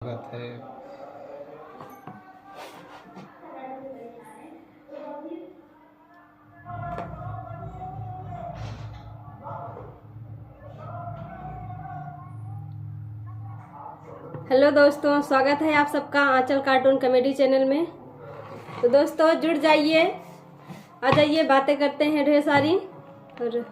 स्वागत है। हेलो दोस्तों, स्वागत है आप सबका आंचल कार्टून कॉमेडी चैनल में। तो दोस्तों जुड़ जाइए, आ जाइए, बातें करते हैं ढेर सारी। और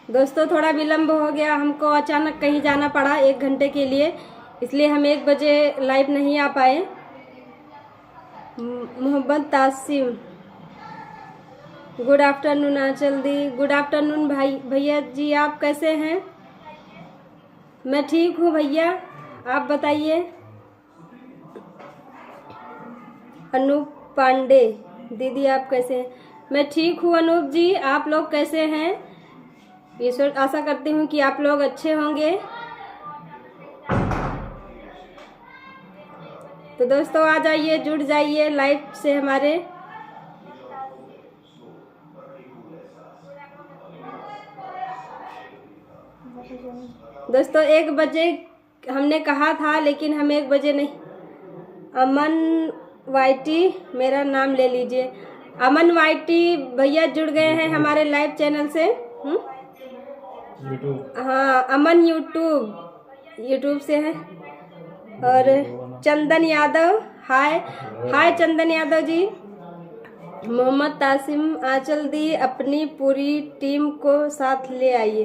दोस्तों थोड़ा विलम्ब हो गया, हमको अचानक कहीं जाना पड़ा 1 घंटे के लिए, इसलिए हम 1 बजे लाइव नहीं आ पाए। मोहम्मद तासिम, गुड आफ्टरनून आंचल दी। गुड आफ्टरनून भाई भैया जी, आप कैसे हैं? मैं ठीक हूँ भैया, आप बताइए। अनूप पांडे, दीदी आप कैसे हैं? मैं ठीक हूँ अनूप जी, आप लोग कैसे हैं? ईश्वर आशा करती हूँ कि आप लोग अच्छे होंगे। तो दोस्तों आ जाइए, जुड़ जाइए लाइव से हमारे। दोस्तों 1 बजे हमने कहा था, लेकिन हम 1 बजे नहीं। अमन वाईटी मेरा नाम ले लीजिए। अमन वाईटी भैया जुड़ गए हैं हमारे लाइव चैनल से। हाँ, अमन यूट्यूब से है। और चंदन यादव, हाय चंदन यादव जी। मोहम्मद तासिम, आंचल दी अपनी पूरी टीम को साथ ले आइए।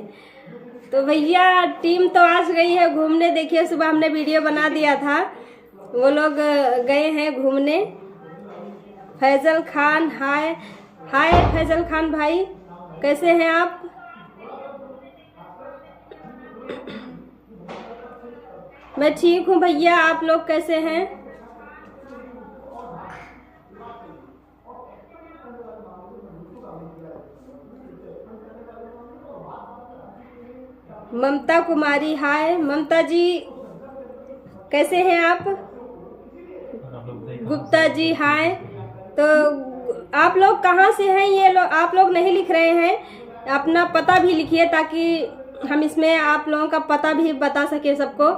तो भैया टीम तो आज गई है घूमने, देखिए सुबह हमने वीडियो बना दिया था, वो लोग गए हैं घूमने। फैजल खान, हाय फैजल खान भाई, कैसे हैं आप? मैं ठीक हूँ भैया, आप लोग कैसे हैं? ममता कुमारी, हाय ममता जी, कैसे हैं आप? गुप्ता जी हाय। तो आप लोग कहाँ से हैं? ये लोग, आप लोग नहीं लिख रहे हैं, अपना पता भी लिखिए ताकि हम इसमें आप लोगों का पता भी बता सके सबको,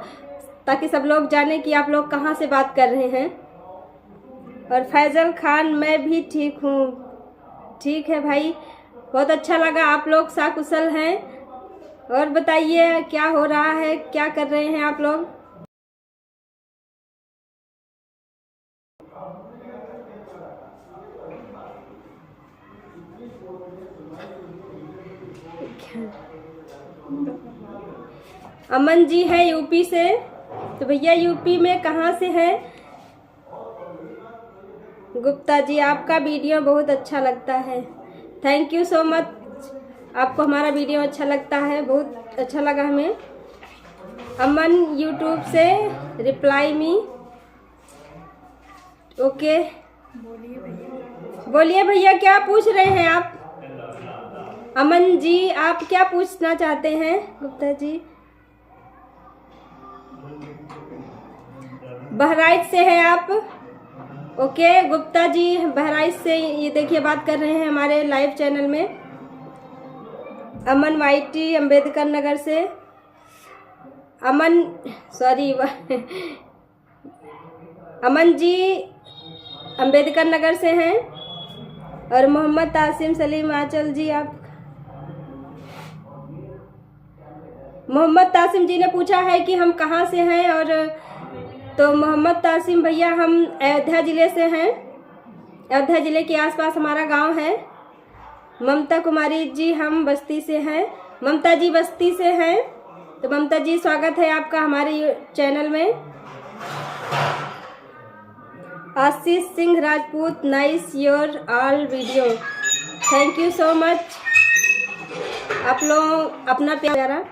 ताकि सब लोग जाने कि आप लोग कहाँ से बात कर रहे हैं। और फैजल खान, मैं भी ठीक हूँ। ठीक है भाई, बहुत अच्छा लगा, आप लोग सकुशल हैं। और बताइए क्या हो रहा है, क्या कर रहे हैं आप लोग? अमन जी है यूपी से। तो भैया यूपी में कहाँ से है? गुप्ता जी, आपका वीडियो बहुत अच्छा लगता है। थैंक यू सो मच, आपको हमारा वीडियो अच्छा लगता है, बहुत अच्छा लगा हमें। अमन यूट्यूब से, रिप्लाई मी। ओके, बोलिए भैया, क्या पूछ रहे हैं आप? अमन जी आप क्या पूछना चाहते हैं? गुप्ता जी बहराइच से है आप? ओके गुप्ता जी, बहराइच से ये देखिए बात कर रहे हैं हमारे लाइव चैनल में। अमन वाईटी अंबेडकर नगर से। अमन जी अंबेडकर नगर से हैं। और मोहम्मद तासिम सलीम, आंचल जी आप? मोहम्मद तासिम जी ने पूछा है कि हम कहाँ से हैं। और तो मोहम्मद तासिम भैया हम अयोध्या ज़िले से हैं, अयोध्या ज़िले के आसपास हमारा गांव है। ममता कुमारी जी, हम बस्ती से हैं। ममता जी बस्ती से हैं। तो ममता जी स्वागत है आपका हमारे चैनल में। Ashish Singh Rajput, nice your all video, thank you so much. आप लोग अपना प्यारा।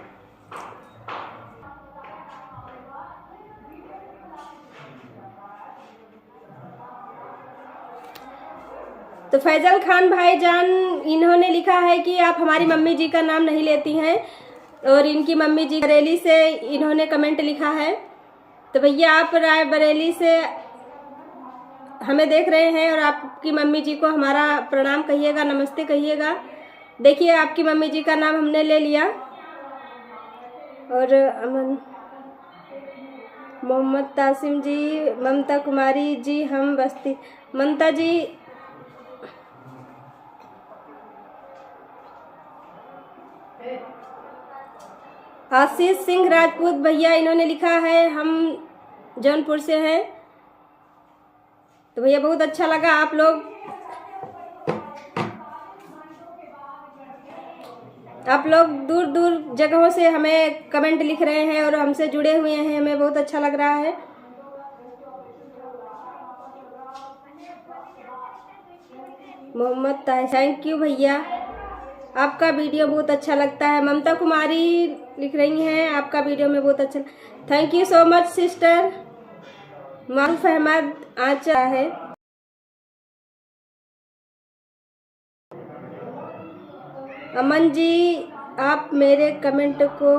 तो फैजल खान भाईजान, इन्होंने लिखा है कि आप हमारी मम्मी जी का नाम नहीं लेती हैं, और इनकी मम्मी जी बरेली से इन्होंने कमेंट लिखा है। तो भैया आप रायबरेली से हमें देख रहे हैं और आपकी मम्मी जी को हमारा प्रणाम कहिएगा, नमस्ते कहिएगा। देखिए आपकी मम्मी जी का नाम हमने ले लिया। और अमन, मोहम्मद तासिम जी, ममता कुमारी जी, हम बस्ती, ममता जी आशीष सिंह राजपूत भैया, इन्होंने लिखा है हम जौनपुर से हैं। तो भैया बहुत अच्छा लगा, आप लोग दूर दूर जगहों से हमें कमेंट लिख रहे हैं और हमसे जुड़े हुए हैं, हमें बहुत अच्छा लग रहा है। मोहम्मद ताहिर, थैंक यू भैया, आपका वीडियो बहुत अच्छा लगता है। ममता कुमारी लिख रही हैं आपका वीडियो में बहुत अच्छा, thank you so much sister. Maroof Ahmed आचा है। अमन जी आप मेरे कमेंट को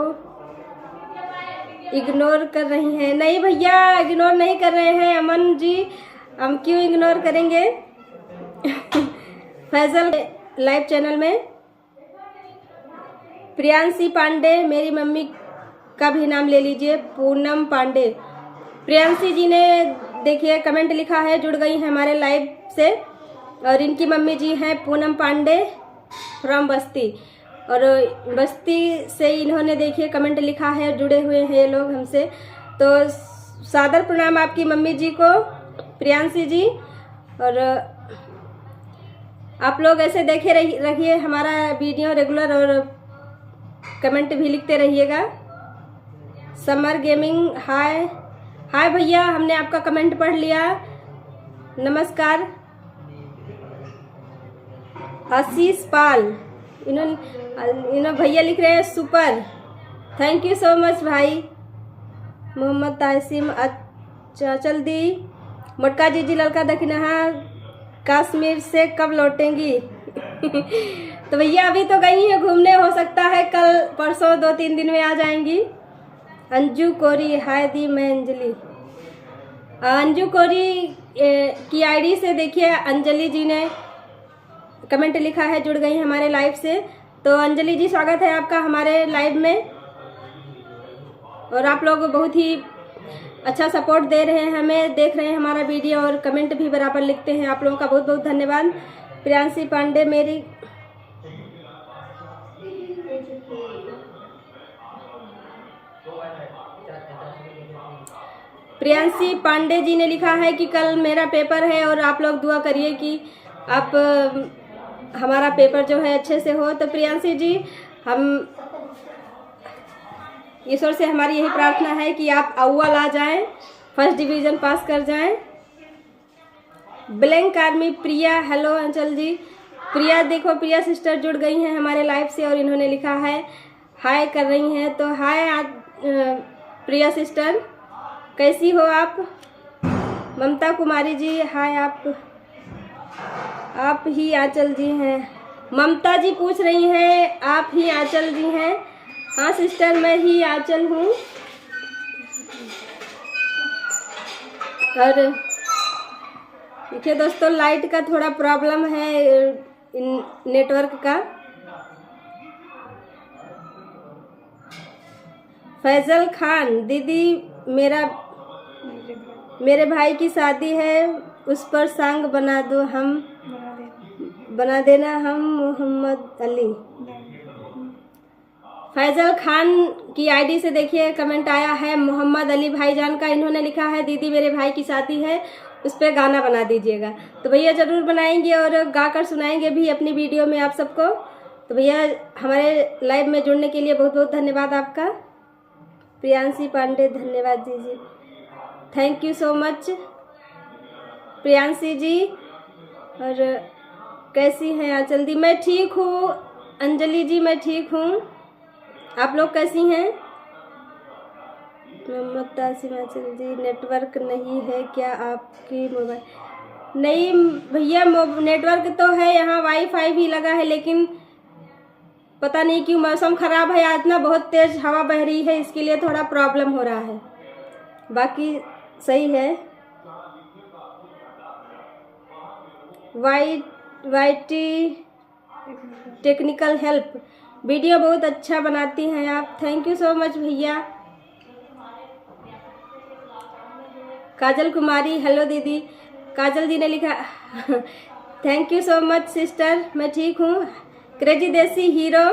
इग्नोर कर रही हैं। नहीं भैया इग्नोर नहीं कर रहे हैं अमन जी, हम क्यों इग्नोर करेंगे। फैजल लाइव चैनल में प्रियांशी पांडे, मेरी मम्मी का भी नाम ले लीजिए, पूनम पांडे। प्रियांशी जी ने देखिए कमेंट लिखा है, जुड़ गई हैं हमारे लाइव से। और इनकी मम्मी जी हैं पूनम पांडे फ्रॉम बस्ती, और बस्ती से इन्होंने देखिए कमेंट लिखा है, जुड़े हुए हैं ये लोग हमसे। तो सादर प्रणाम आपकी मम्मी जी को, प्रियांशी जी। और आप लोग ऐसे देखे रहिए हमारा वीडियो रेगुलर, और कमेंट भी लिखते रहिएगा। समर गेमिंग, हाय हाय भैया, हमने आपका कमेंट पढ़ लिया, नमस्कार। आशीष पाल, इन्होंने भैया लिख रहे हैं super, thank you so much भाई। मोहम्मद तासिम, अच्छा जल्दी। मटका जी लड़का दखिनहा, कश्मीर से कब लौटेंगी। तो भैया अभी तो गई हैं घूमने, हो सकता है कल परसों 2-3 दिन में आ जाएंगी। अंजू कोरी, हाय दी, मैं अंजलि। अंजू कोरी की आईडी से देखिए अंजलि जी ने कमेंट लिखा है, जुड़ गई हमारे लाइव से। तो अंजलि जी स्वागत है आपका हमारे लाइव में, और आप लोग बहुत ही अच्छा सपोर्ट दे रहे हैं हमें, देख रहे हैं हमारा वीडियो और कमेंट भी बराबर लिखते हैं। आप लोगों का बहुत बहुत धन्यवाद। प्रियांशी पांडे, मेरी प्रियांशी पांडे जी ने लिखा है कि कल मेरा पेपर है और आप लोग दुआ करिए कि आप हमारा पेपर जो है अच्छे से हो। तो प्रियांशी जी, हम ईश्वर से हमारी यही प्रार्थना है कि आप अव्वल आ जाएं, फर्स्ट डिवीज़न पास कर जाएं। ब्लैंक आर्मी प्रिया, हेलो अंचल जी। प्रिया देखो, प्रिया सिस्टर जुड़ गई हैं हमारे लाइव से और इन्होंने लिखा है हाय कर रही हैं। तो हाय प्रिया सिस्टर, कैसी हो आप। ममता कुमारी जी, हाय, आप ही आंचल जी हैं। ममता जी पूछ रही हैं आप ही आंचल जी हैं। हाँ सिस्टर, मैं ही आंचल हूँ। और देखिए दोस्तों, लाइट का थोड़ा प्रॉब्लम है, नेटवर्क का। फैजल खान, दीदी मेरे भाई की शादी है, उस पर सॉन्ग बना दो, हम बना देना हम। मोहम्मद अली। फैजल खान की आईडी से देखिए कमेंट आया है मोहम्मद अली भाईजान का, इन्होंने लिखा है दीदी मेरे भाई की शादी है, उस पर गाना बना दीजिएगा। तो भैया ज़रूर बनाएंगे और गा कर सुनाएंगे भी अपनी वीडियो में आप सबको। तो भैया हमारे लाइव में जुड़ने के लिए बहुत बहुत धन्यवाद आपका। प्रियांशी पांडे, धन्यवाद जी, thank you so much Priyanshi ji. और कैसी हैं आंचल दी। मैं ठीक हूँ अंजलि जी, मैं ठीक हूँ, आप लोग कैसी हैं। मोहम्मद तासिम, आंचल जी नेटवर्क नहीं है क्या आपकी मोबाइल। नहीं भैया, नेटवर्क तो है, यहाँ वाईफाई भी लगा है, लेकिन पता नहीं क्यों मौसम ख़राब है आज ना, बहुत तेज़ हवा बह रही है, इसके लिए थोड़ा प्रॉब्लम हो रहा है, बाकी सही है। वाईटी टेक्निकल हेल्प, वीडियो बहुत अच्छा बनाती हैं आप, थैंक यू सो मच भैया। काजल कुमारी, हेलो दीदी, काजल जी ने लिखा thank you so much sister, मैं ठीक हूँ। क्रेजी देसी हीरो,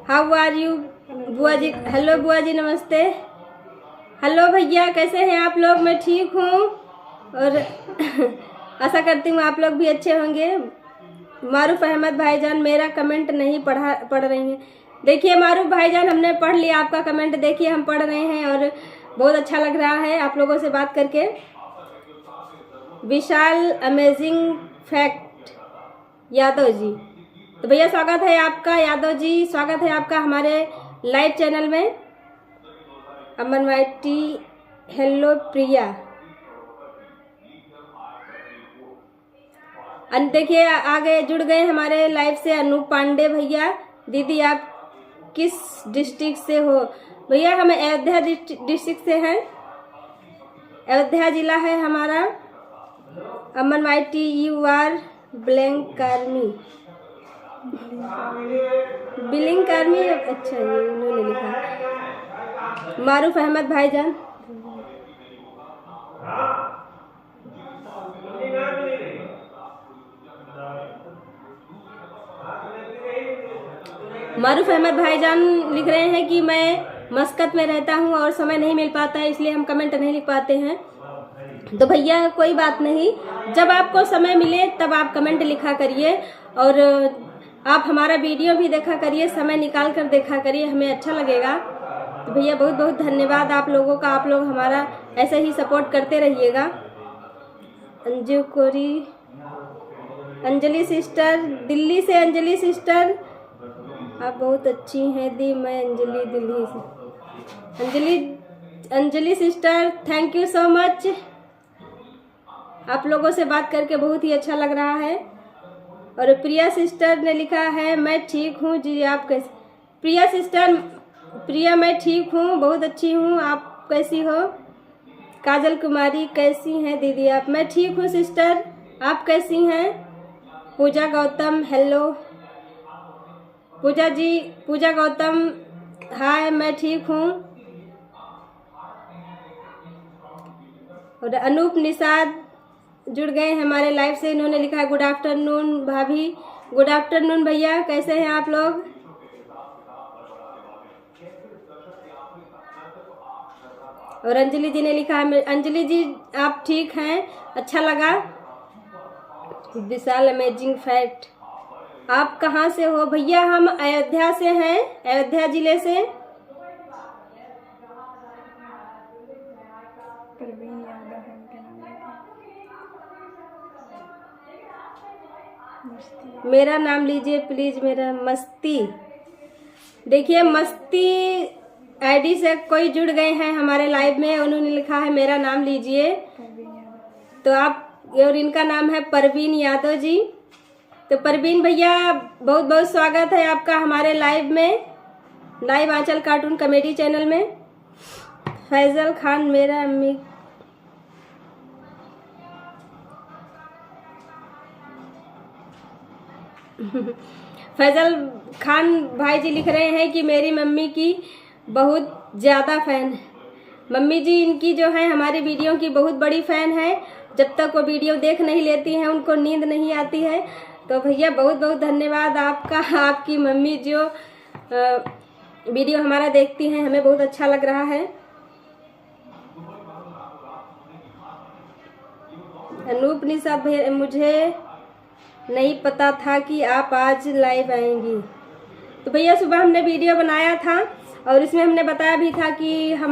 हाउ आर यू बुआ जी, हेलो बुआ जी नमस्ते। हेलो भैया, कैसे हैं आप लोग? मैं ठीक हूँ और आशा करती हूँ आप लोग भी अच्छे होंगे। मारूफ अहमद भाईजान, मेरा कमेंट नहीं पढ़ रही हैं। देखिए मारूफ भाईजान, हमने पढ़ लिया आपका कमेंट, देखिए हम पढ़ रहे हैं और बहुत अच्छा लग रहा है आप लोगों से बात करके। विशाल अमेजिंग फैक्ट यादव जी, तो भैया स्वागत है आपका यादव जी, स्वागत है आपका हमारे लाइव चैनल में। अमन वाइटी, हेलो प्रिया। देखिए आगे जुड़ गए हमारे लाइव से अनूप पांडे भैया। दीदी आप किस डिस्ट्रिक्ट से हो? भैया हम अयोध्या डिस्ट्रिक्ट से हैं, अयोध्या जिला है हमारा। अमन वाइटी, you are blank army, billing army, अच्छा ये उन्होंने लिखा। मारूफ अहमद भाईजान, मारूफ अहमद भाईजान लिख रहे हैं कि मैं मस्कत में रहता हूं और समय नहीं मिल पाता है, इसलिए हम कमेंट नहीं लिख पाते हैं। तो भैया कोई बात नहीं, जब आपको समय मिले तब आप कमेंट लिखा करिए और आप हमारा वीडियो भी देखा करिए, समय निकाल कर देखा करिए, हमें अच्छा लगेगा। तो भैया बहुत बहुत धन्यवाद आप लोगों का, आप लोग हमारा ऐसे ही सपोर्ट करते रहिएगा। अंजू कोरी, अंजलि सिस्टर, दिल्ली से अंजलि सिस्टर, आप बहुत अच्छी हैं दी, मैं अंजलि दिल्ली से। Anjali sister, thank you so much, आप लोगों से बात करके बहुत ही अच्छा लग रहा है। और प्रिया सिस्टर ने लिखा है मैं ठीक हूँ जी, आप कैसे? प्रिया सिस्टर, प्रिया मैं ठीक हूँ, बहुत अच्छी हूँ, आप कैसी हो? काजल कुमारी, कैसी हैं दीदी आप? मैं ठीक हूँ सिस्टर, आप कैसी हैं? पूजा गौतम, हेलो पूजा जी, पूजा गौतम, हाय मैं ठीक हूँ। और अनूप निषाद जुड़ गए हैं हमारे लाइव से, इन्होंने लिखा है गुड आफ्टरनून भाभी, गुड आफ्टरनून भैया, कैसे हैं आप लोग? और अंजलि जी ने लिखा है, अंजलि जी आप ठीक हैं, अच्छा लगा। विशाल अमेजिंग फैक्ट, आप कहाँ से हो? भैया हम अयोध्या से हैं, अयोध्या जिले से। मेरा नाम लीजिए प्लीज, मेरा मस्ती। देखिए मस्ती आईडी से कोई जुड़ गए हैं हमारे लाइव में, उन्होंने लिखा है मेरा नाम लीजिए, तो आप, और इनका नाम है परवीन यादव जी। तो परवीन भैया बहुत बहुत स्वागत है आपका हमारे लाइव में, लाइव आंचल कार्टून कॉमेडी चैनल में। फैजल खान, मेरा अम्मी, फैजल खान भाई जी लिख रहे हैं कि मेरी मम्मी की बहुत ज़्यादा फैन है। मम्मी जी इनकी जो है हमारी वीडियो की बहुत बड़ी फैन है, जब तक वो वीडियो देख नहीं लेती हैं उनको नींद नहीं आती है। तो भैया बहुत बहुत धन्यवाद आपका, आपकी मम्मी जो वीडियो हमारा देखती हैं, हमें बहुत अच्छा लग रहा है। अनूप निशा, मुझे नहीं पता था कि आप आज लाइव आएंगी। तो भैया सुबह हमने वीडियो बनाया था और इसमें हमने बताया भी था कि हम